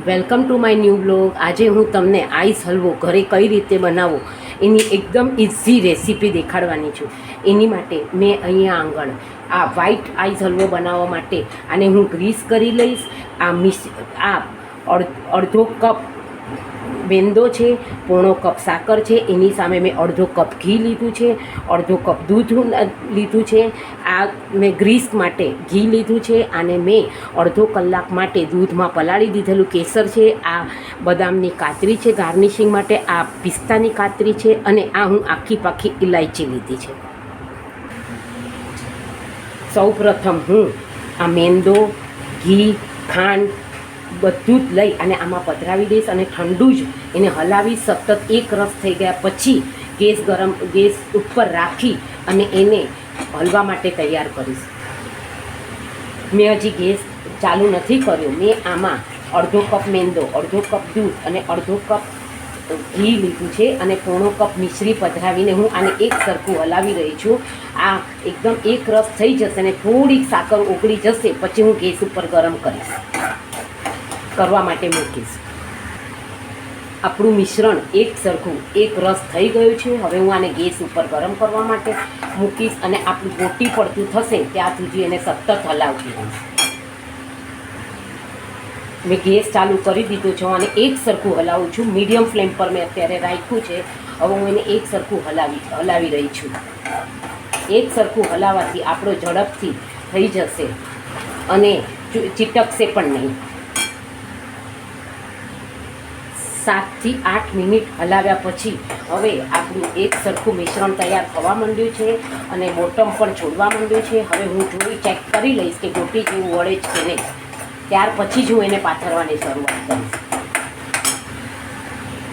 Welcome to my new blog. આજે હું તમને આઈસ હલવો ઘરે કઈ રીતે બનાવો એની એકદમ ઇઝી રેસીપી દેખાડવાની છું. એની માટે મેં અહીંયા આગળ આ વ્હાઈટ આઈસ હલવો બનાવવા માટે આને હું ગ્રીસ કરી લઈશ. આ અડધો કપ મેંદો છે, પોણો કપ સાકર છે, એની સામે મેં અડધો કપ ઘી લીધું છે, અડધો કપ દૂધ લીધું છે. આ મેં ગ્રીસ માટે ઘી લીધું છે. આને મેં અડધો કલાક માટે દૂધમાં પલાળી દીધેલું કેસર છે. આ બદામની કાતરી છે ગાર્નિશિંગ માટે. આ પિસ્તાની કાતરી છે અને આ હું આખી પાખી ઇલાયચી લીધી છે. સૌ પ્રથમ હું આ મેંદો, ઘી, ખાંડ બધું જ લઈ અને આમાં પધરાવી દઈશ અને ઠંડુ જ એને હલાવી સતત એક રસ થઈ ગયા પછી ગેસ ઉપર રાખી અને એને હલવા માટે તૈયાર કરીશ. મેં હજી ગેસ ચાલુ નથી કર્યો. મેં આમાં અડધો કપ મેંદો, અડધો કપ દૂધ અને અડધો કપ ઘી લીધું છે અને પોણો કપ મિશ્રી પધરાવીને હું આને એક સરખું હલાવી રહી છું. આ એકદમ એક રસ થઈ જશે અને થોડીક સાકર ઓગળી જશે પછી હું ગેસ ઉપર ગરમ કરવા માટે મૂકીશ. આપણું મિશ્રણ એક સરખું એક રસ થઈ ગયું છે. હવે હું આને ગેસ ઉપર ગરમ કરવા માટે મૂકીશ અને આપણું ગોટી પડતું થશે ત્યાં સુધી એને સતત હલાવતી રહીશ. મેં ગેસ ચાલુ કરી દીધો છે અને એક સરખું હલાવું છું. મીડિયમ ફ્લેમ પર મેં અત્યારે રાખ્યું છે. હવે હું એને એક સરખું હલાવી રહી છું. એક સરખું હલાવવાથી આપણો ઝડપથી થઈ જશે અને ચીટકશે પણ નહીં. 7 થી 8 મિનિટ હલાવ્યા પછી હવે આપણું એક સરખું મિશ્રણ તૈયાર થવા માંડ્યું છે અને બોટમ પણ છોડવા માંડ્યું છે. હવે હું જોઈ ચેક કરી લઈશ કે ગોટી જેવું વળે જ છે નહીં. ત્યાર પછી જ હું એને પાથરવાની શરૂઆત કરીશ.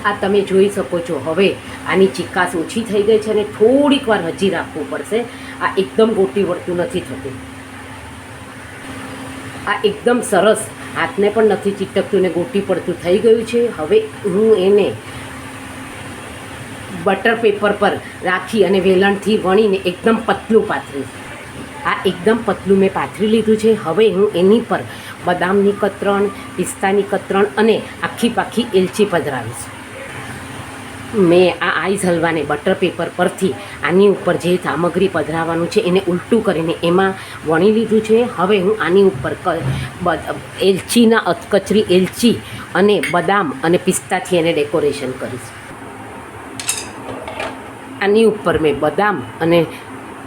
આ તમે જોઈ શકો છો. હવે આની ચીકાશ ઓછી થઈ ગઈ છે અને થોડીક વાર હજી રાખવું પડશે. આ એકદમ ગોટી વળતું નથી થતું. આ એકદમ સરસ હાથને પણ નથી ચીટકતું ને ગોટી પડતું થઈ ગયું છે. હવે હું એને બટર પેપર પર રાખી અને વેલણથી વણીને એકદમ પતલું પાથરીશ. આ એકદમ પતલું મેં પાથરી લીધું છે. હવે હું એની પર બદામની કતરણ, પિસ્તાની કતરણ અને આખી પાખી એલચી પધરાવીશ. મેં આ આઈસ હલવાને બટર પેપર પરથી આની ઉપર જે સામગ્રી પધરાવવાનું છે એને ઉલટું કરીને એમાં વણી લીધું છે. હવે હું આની ઉપર એલચીના અધકચરી એલચી અને બદામ અને પિસ્તાથી એને ડેકોરેશન કરીશ. આની ઉપર મેં બદામ અને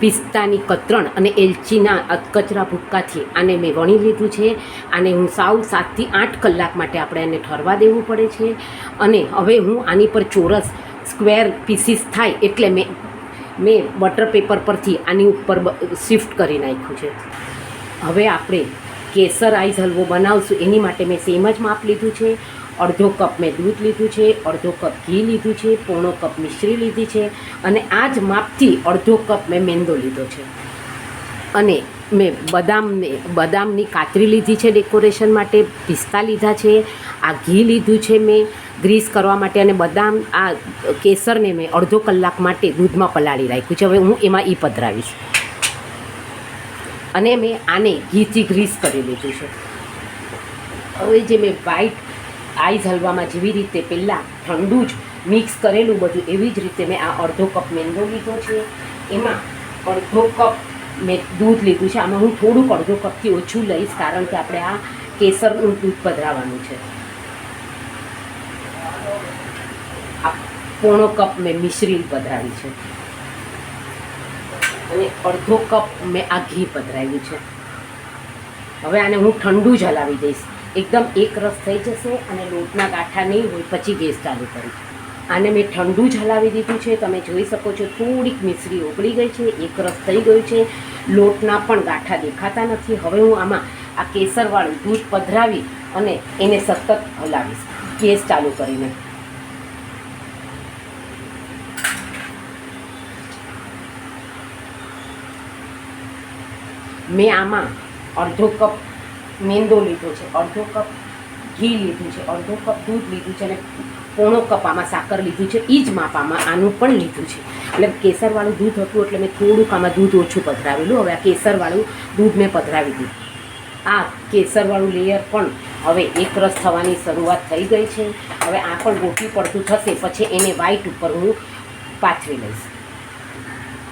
પિસ્તાની કતરણ અને એલચીના અધકચરા ભૂક્કાથી આને મેં વણી લીધું છે. આને હું 7 થી 8 કલાક માટે આપણે એને ઠરવા દેવું પડે છે. અને હવે હું આની પર ચોરસ સ્ક્વેર પીસીસ થાય એટલે મેં બટર પેપર પરથી આની ઉપર શિફ્ટ કરી નાખ્યું છે. હવે આપણે કેસર આઈસ હલવો બનાવશું એની માટે મેં સેમ જ માપ લીધું છે. અડધો કપ મેં દૂધ લીધું છે, અડધો કપ ઘી લીધું છે, પોણો કપ મિશ્રી લીધી છે અને આ જ માપથી અડધો કપ મેં મેંદો લીધો છે. અને મેં બદામની કાતરી લીધી છે ડેકોરેશન માટે, પિસ્તા લીધા છે, આ ઘી લીધું છે મેં ગ્રીસ કરવા માટે અને બદામ આ કેસરને મેં અડધો કલાક માટે દૂધમાં પલાળી રાખ્યું છે. હવે હું એમાં પધરાવીશ અને મેં આને ઘીથી ગ્રીસ કરી લીધું છે. હવે જે મેં વ્હાઈટ આઈસ હલવામાં જેવી રીતે પહેલાં ઠંડુ જ મિક્સ કરેલું બધું એવી જ રીતે મેં આ અડધો કપ મેંદો લીધો છે. એમાં અડધો કપ મેં દૂધ લીધું છે. આમાં હું થોડુંક અડધો કપથી ઓછું લઈશ કારણ કે આપણે આ કેસરનું દૂધ પધરાવવાનું છે. પોણો કપ મેં મિશ્રી પધરાવી છે અને અડધો કપ મેં આ ઘી પધરાવ્યું છે. હવે આને હું ઠંડુ જ હલાવી દઈશ. એકદમ એક રસ થઈ જશે અને લોટના ગાંઠા નહીં હોય પછી ગેસ ચાલુ કરીશ. આને મેં ઠંડુ જ હલાવી દીધું છે. તમે જોઈ શકો છો થોડીક મિશ્રી ઓગળી ગઈ છે, એક રસ થઈ ગયું છે, લોટના પણ ગાંઠા દેખાતા નથી. હવે હું આમાં આ કેસરવાળું દૂધ પધરાવી અને એને સતત હલાવીશ ગેસ ચાલુ કરીને. મેં આમાં અડધો કપ મેંદો લીધો છે, અડધો કપ ઘી લીધું છે, અડધો કપ દૂધ લીધું છે અને પોણો કપ આમાં સાકર લીધું છે. એ જ માપ આનું પણ લીધું છે. એટલે કેસરવાળું દૂધ હતું એટલે મેં થોડુંક આમાં દૂધ ઓછું પધરાવેલું. હવે આ કેસરવાળું દૂધ મેં પધરાવી દીધું. આ કેસરવાળું લેયર પણ હવે એક રસ થવાની શરૂઆત થઈ ગઈ છે. હવે આ પણ ગોટી પડતું થશે પછી એને વ્હાઈટ ઉપર હું પાથરી લઈશ.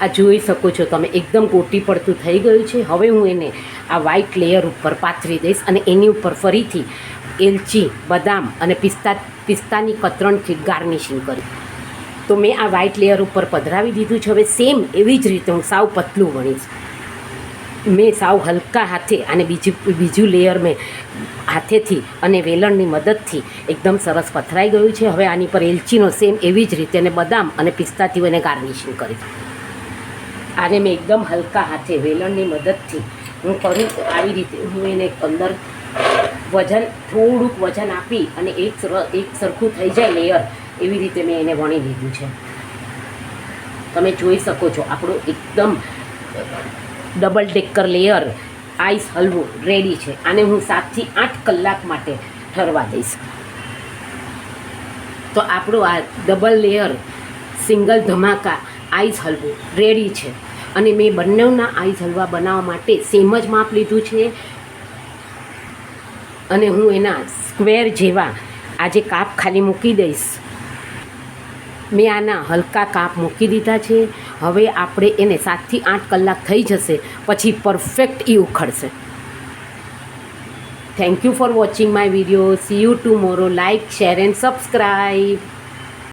આ જોઈ શકો છો તમે એકદમ ગોટી પડતું થઈ ગયું છે. હવે હું એને આ વ્હાઈટ લેયર ઉપર પાથરી દઈશ અને એની ઉપર ફરીથી એલચી, બદામ અને પિસ્તાની કતરણથી ગાર્નિશિંગ કરી. તો મેં આ વ્હાઈટ લેયર ઉપર પધરાવી દીધું છે. હવે સેમ એવી જ રીતે હું સાવ પતલું વણીશ. મેં સાવ હલકા હાથે અને બીજું લેયર મેં હાથેથી અને વેલણની મદદથી એકદમ સરસ પથરાઈ ગયું છે. હવે આની પર એલચીનો સેમ એવી જ રીતે અને બદામ અને પિસ્તાથી એને ગાર્નિશિંગ કરી. આને મેં એકદમ હલકા હાથે વેલણની મદદથી હું કરું આવી રીતે હું એને અંદર થોડુંક વજન આપી અને એક સરખું થઈ જાય લેયર એવી રીતે મેં એને વણી લીધું છે. તમે જોઈ શકો છો આપણું એકદમ ડબલ ડેકર લેયર આઈસ હલવો રેડી છે. આને હું 7 થી 8 કલાક માટે ઠરવા દઈશ. તો આપણું આ ડબલ લેયર સિંગલ ધમાકા આઈસ હલવો રેડી છે. અને મેં બંનેના આઈસ હલવા બનાવવા માટે સેમ જ માપ લીધું છે. અને હું એના સ્ક્વેર જેવા આજે કાપ ખાલી મૂકી દઈશ. મેં આના હલકા કાપ મૂકી દીધા છે. હવે આપણે એને 7 થી 8 કલાક થઈ જશે પછી પરફેક્ટ ઉખડશે. Thank you for watching my video. See you tomorrow. Like, share and subscribe.